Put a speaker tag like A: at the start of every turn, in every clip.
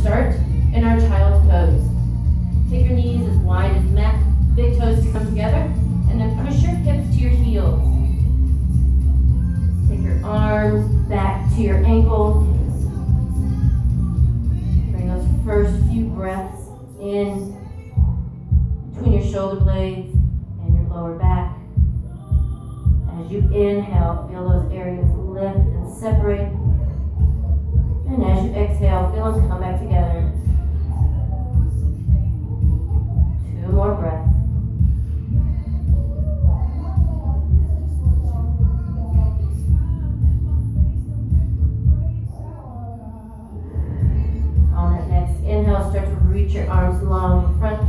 A: start in our child's pose. Take your knees as wide as the mat, big toes to come together, and then push your hips to your heels. Take your arms back to your ankles. Bring those first few breaths in between your shoulder blades and your lower back. As you inhale, feel those areas lift and separate. And as you exhale, feel them come back together. 2 more breaths. On that next inhale, start to reach your arms long in front.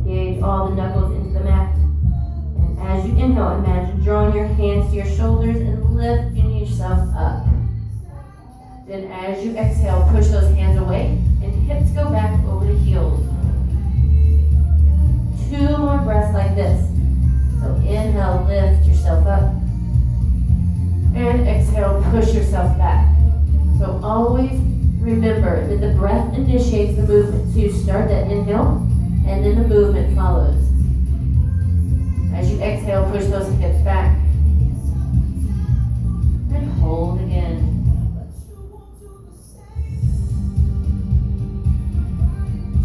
A: Engage all the knuckles into the mat. And as you inhale, imagine drawing your hands to your shoulders and lifting yourself up. Then as you exhale, push those hands away and hips go back over the heels. 2 more breaths like this. So inhale, lift yourself up. And exhale, push yourself back. So always remember that the breath initiates the movement. So you start that inhale, and then the movement follows. As you exhale, push those hips back. And hold again.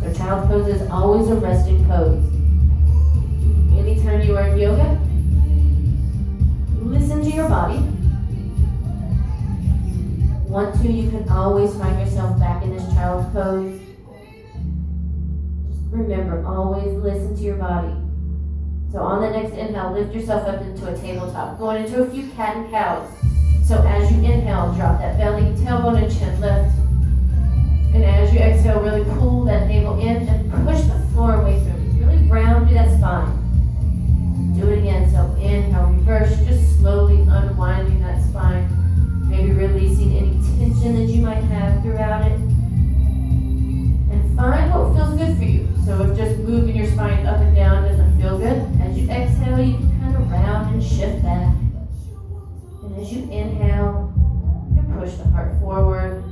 A: So child's pose is always a resting pose. Anytime you are in yoga, listen to your body. Want to, you can always find yourself back in this child's pose. Just remember, always listen to your body. So on the next inhale, lift yourself up into a tabletop. Going into a few cat and cows. So as you inhale, drop that belly, tailbone and chin lift. And as you exhale, really pull that navel in and push the floor away from you. Really round through that spine. Do it again. So inhale, reverse, just slowly unwinding that spine. Maybe releasing any tension that you might have throughout it. And find what feels good for you. So if just moving your spine up and down doesn't feel good, as you exhale, you can kind of round and shift back. And as you inhale, you can push the heart forward.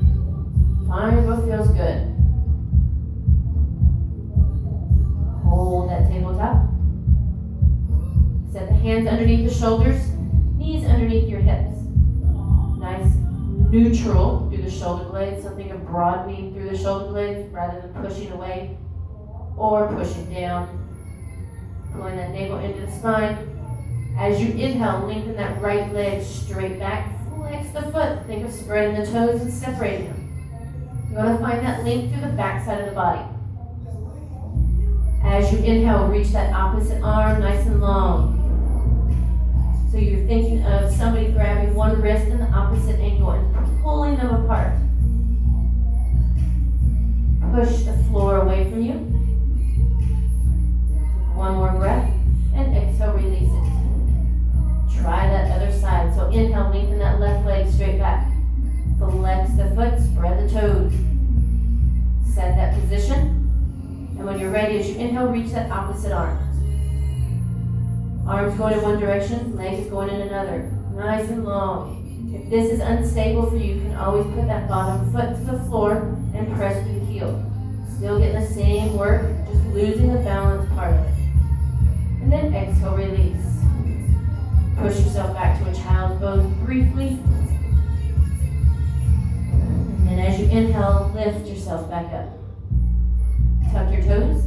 A: Find what feels good. Hold that tabletop. Set the hands underneath the shoulders, knees underneath your hips. Nice neutral through the shoulder blades. So think of broadening through the shoulder blades rather than pushing away or pushing down. Pulling that navel into the spine. As you inhale, lengthen that right leg straight back. Flex the foot. Think of spreading the toes and separating them. You want to find that length through the back side of the body. As you inhale, reach that opposite arm nice and long. So you're thinking of somebody grabbing one wrist in the opposite ankle and pulling them apart. Push the floor away from you. One more breath, and exhale, release it. Try that other side. So inhale, lengthen that left leg straight back. Flex the foot, spread the toes. Set that position. And when you're ready, as you inhale, reach that opposite arm. Arms going in one direction, legs going in another. Nice and long. If this is unstable for you, you can always put that bottom foot to the floor and press through the heel. Still getting the same work, just losing the balance part of it. And then exhale, release. Push yourself back to a child's pose briefly. And then as you inhale, lift yourself back up. Tuck your toes.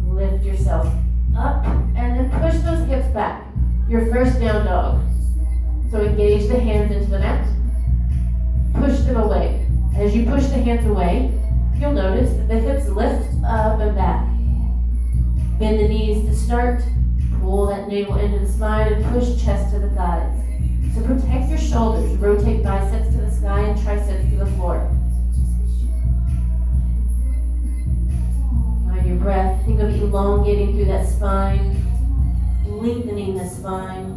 A: Lift yourself up. And then push those hips back. Your first down dog. So engage the hands into the mat. Push them away. As you push the hands away, you'll notice that the hips lift up and back. Bend the knees to start. Pull that navel into the spine and push chest to the thighs. So protect your shoulders. Rotate biceps to the sky and triceps to the floor. Find your breath. Think of elongating through that spine. Lengthening the spine.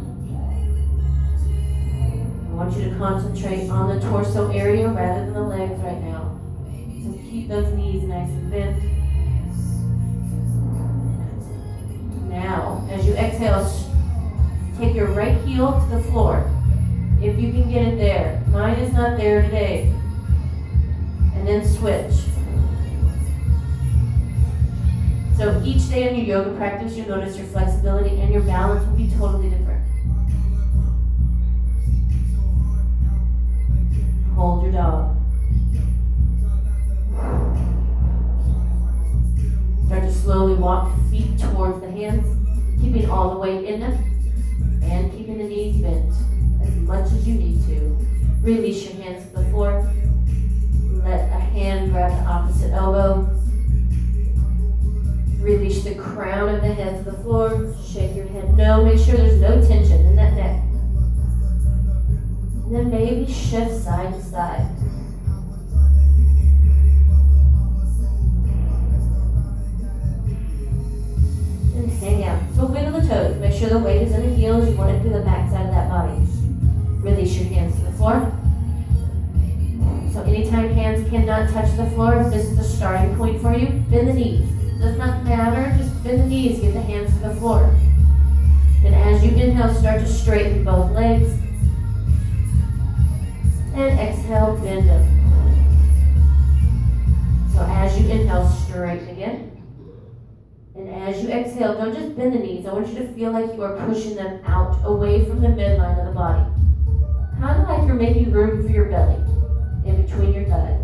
A: I want you to concentrate on the torso area rather than the legs right now. So keep those knees nice and bent. Now, as you exhale, take your right heel to the floor. If you can get it there, it's not there today. And then switch. So each day in your yoga practice, you'll notice your flexibility and your balance will be totally different. Hold your dog. Start to slowly walk feet towards the hands, keeping all the weight in them, and keeping the knees bent as much as you need to. Release your hands to the floor. Let a hand grab the opposite elbow. Release the crown of the head to the floor. Shake your head no. Make sure there's no tension in that neck. And then maybe shift side to side. And hang out. So wiggle the toes. Make sure the weight is in the heels. You want it through the back side of that body. Release your hands to the floor. So anytime hands cannot touch the floor, this is the starting point for you. Bend the knees. Does not matter, just bend the knees, get the hands to the floor. And as you inhale, start to straighten both legs. And exhale, bend them. So as you inhale, straighten again. And as you exhale, don't just bend the knees. I want you to feel like you are pushing them out, away from the midline of the body. Kind of like you're making room for your belly in between your thighs.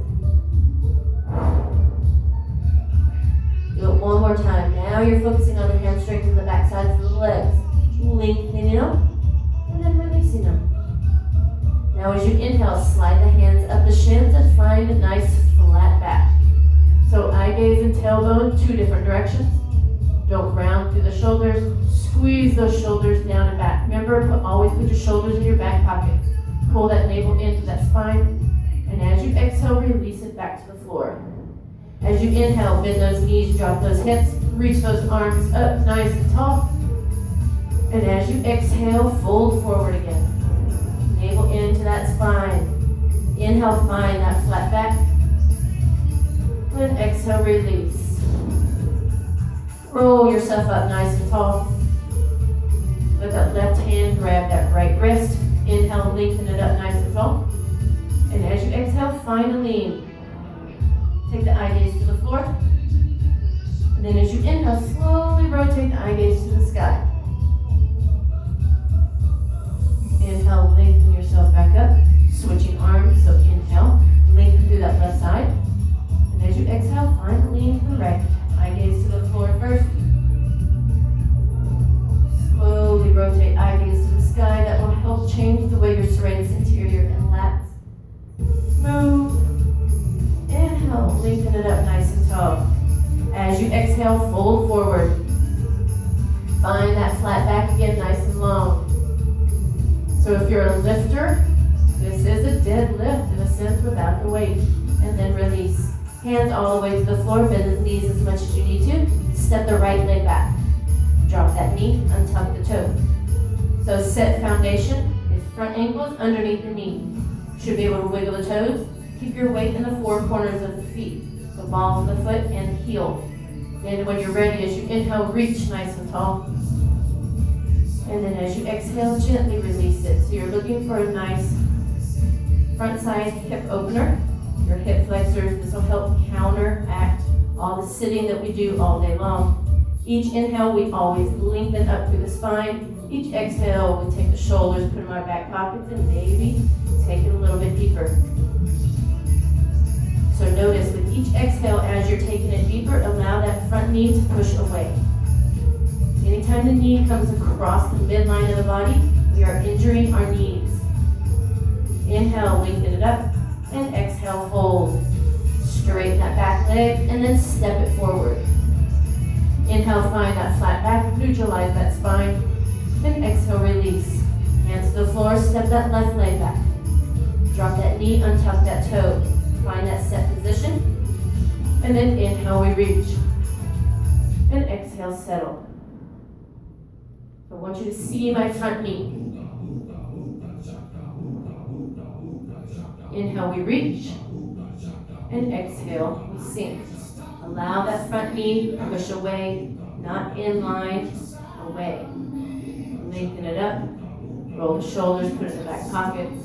A: Do it one more time. Now you're focusing on the hamstrings and the back sides of the legs. Lengthening them and then releasing them. Now as you inhale, slide the hands up the shins and find a nice flat back. So eye gaze and tailbone, two different directions. Don't round through the shoulders. Squeeze those shoulders down and back. Remember, always put your shoulders in your back pocket. Pull that navel into that spine. And as you exhale, release it back to the floor. As you inhale, bend those knees, drop those hips, reach those arms up nice and tall. And as you exhale, fold forward again. Navel into that spine. Inhale, find that flat back. And exhale, release. Roll yourself up nice and tall. Let that left hand grab that right wrist. Inhale, lengthen it up nice and tall. And as you exhale, find a lean. Take the eye gaze to the floor. And then as you inhale, slowly rotate the eye gaze to the sky. Inhale, lengthen yourself back up. Switching arms, so inhale, lengthen through that left side. And as you exhale, find a lean to the right. Eye gaze to the floor first. Slowly rotate eye gaze to the sky. That will help change the way your serratus anterior and lats move. Inhale, lengthen it up nice and tall. As you exhale, fold forward. Find that flat back again, nice and long. So if you're a lifter, this is a deadlift in a sense without the weight. And then release. Hands all the way to the floor, bend the knees as much as you need to. Step the right leg back. Drop that knee, untuck the toe. So set foundation is front ankles underneath the knee. Should be able to wiggle the toes. Keep your weight in the four corners of the feet. So balls of the foot and heel. Then when you're ready, as you inhale, reach nice and tall. And then as you exhale, gently release it. So you're looking for a nice front side hip opener. Your hip flexors, this will help counteract all the sitting that we do all day long. Each inhale, we always lengthen up through the spine. Each exhale, we take the shoulders, put them in our back pockets, and maybe take it a little bit deeper. So notice with each exhale, as you're taking it deeper, allow that front knee to push away. Anytime the knee comes across the midline of the body, we are injuring our knees. Inhale, lengthen it up, and exhale, hold. Straighten that back leg, and then step it forward. Inhale, find that flat back, neutralize that spine, and exhale, release. Hands to the floor, step that left leg back. Drop that knee, untuck that toe. Find that set position. And then inhale, we reach. And exhale, settle. So I want you to see my front knee. Inhale, we reach. And exhale, we sink. Allow that front knee to push away, not in line, away. Lengthen it up. Roll the shoulders, put it in the back pockets.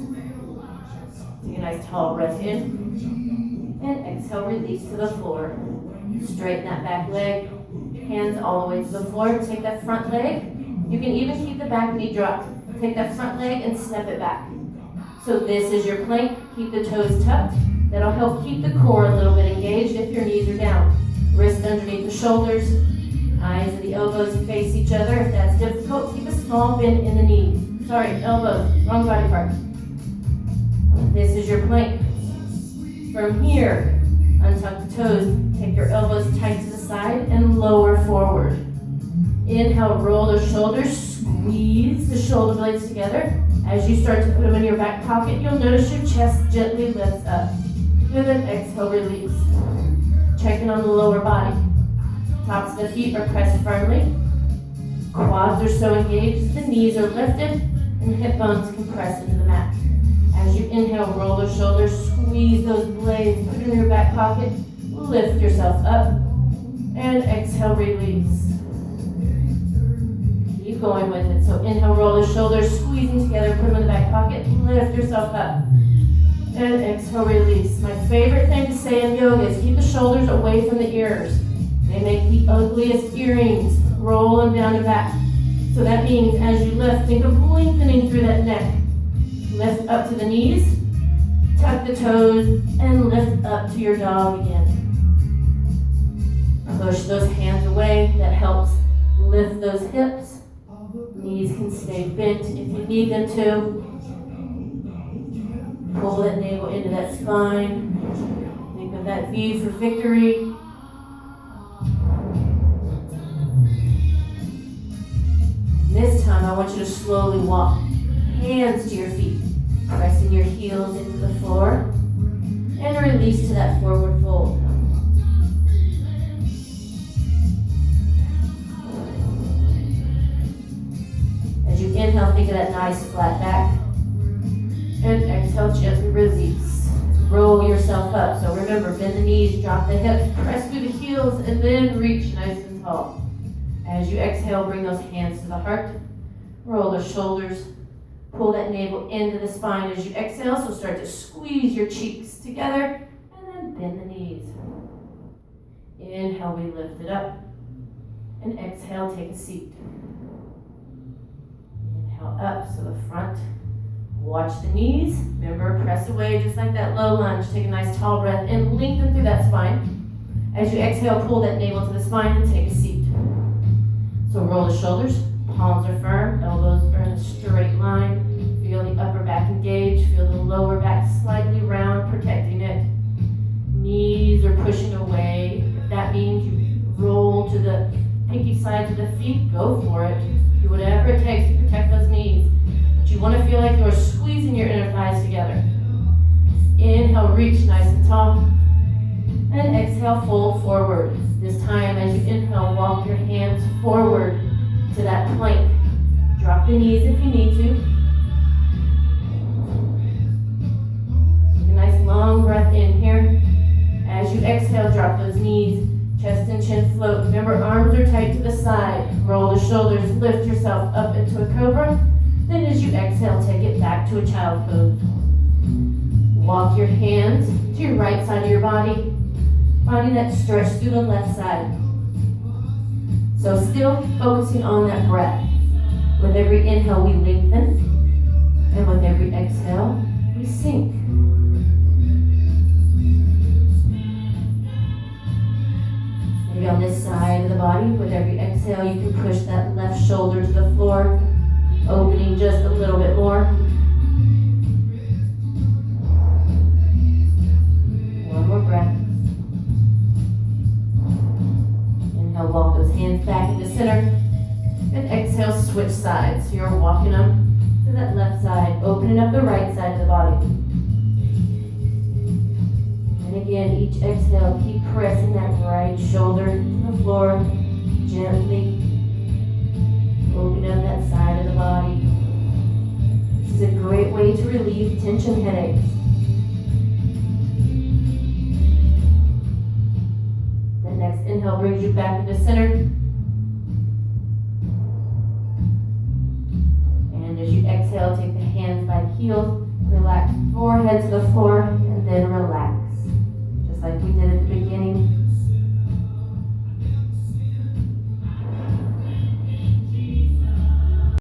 A: Take nice tall breath in. And exhale, release to the floor. Straighten that back leg. Hands all the way to the floor. Take that front leg. You can even keep the back knee dropped. Take that front leg and snap it back. So this is your plank. Keep the toes tucked. That'll help keep the core a little bit engaged if your knees are down. Wrists underneath the shoulders. Eyes and the elbows face each other. If that's difficult, keep a small bend in the knees. Sorry, elbows. Wrong body part. This is your plank. From here, untuck the toes. Take your elbows tight to the side and lower forward. Inhale, roll those shoulders. Squeeze the shoulder blades together. As you start to put them in your back pocket, you'll notice your chest gently lifts up. And then exhale, release. Checking on the lower body. Tops of the feet are pressed firmly. Quads are so engaged, the knees are lifted, and hip bones can press into the mat. As you inhale, roll those shoulders, squeeze those blades, put them in your back pocket, lift yourself up, and exhale, release. Keep going with it. So inhale, roll the shoulders, squeezing together, put them in the back pocket, lift yourself up. And exhale, release. My favorite thing to say in yoga is keep the shoulders away from the ears. They make the ugliest earrings. Roll them down and back. So that means as you lift, think of lengthening through that neck. Lift up to the knees, tuck the toes, and lift up to your dog again. Push those hands away. That helps lift those hips. Knees can stay bent if you need them to. Pull that navel into that spine. Think of that V for victory. This time I want you to slowly walk. Hands to your feet. Pressing your heels into the floor. And release to that forward fold. As you inhale, think of that nice flat back. And exhale, gently release. Roll yourself up. So remember, bend the knees, drop the hips, press through the heels, and then reach nice and tall. As you exhale, bring those hands to the heart. Roll the shoulders. Pull that navel into the spine as you exhale. So start to squeeze your cheeks together, and then bend the knees. Inhale, we lift it up. And exhale, take a seat. Inhale up, so the front. Watch the knees. Remember, press away just like that low lunge. Take a nice tall breath and lengthen through that spine. As you exhale, pull that navel to the spine and take a seat. So roll the shoulders. Palms are firm. Elbows are in a straight line. Feel the upper back engage. Feel the lower back slightly round, protecting it. Knees are pushing away. If that means you roll to the pinky sides of the feet, go for it. Do whatever it takes to protect those knees. You want to feel like you're squeezing your inner thighs together. Inhale, reach nice and tall. And exhale, fold forward. This time, as you inhale, walk your hands forward to that plank. Drop the knees if you need to. Take a nice long breath in here. As you exhale, drop those knees. Chest and chin float. Remember, arms are tight to the side. Roll the shoulders. Lift yourself up into a cobra. Then as you exhale, take it back to a child pose. Walk your hands to your right side of your body, finding that stretch through the left side. So still focusing on that breath. With every inhale, we lengthen, and with every exhale, we sink. Maybe on this side of the body, with every exhale, you can push that left shoulder to the floor. Opening just a little bit more. One more breath. Inhale, walk those hands back into center. And exhale, switch sides. So you're walking them to that left side, opening up the right side of the body. And again, each exhale, keep pressing that right shoulder to the floor gently. Open up that side of the body. This is a great way to relieve tension headaches. The next inhale brings you back into center. And as you exhale, take the hands by the heels. Relax forehead head to the floor.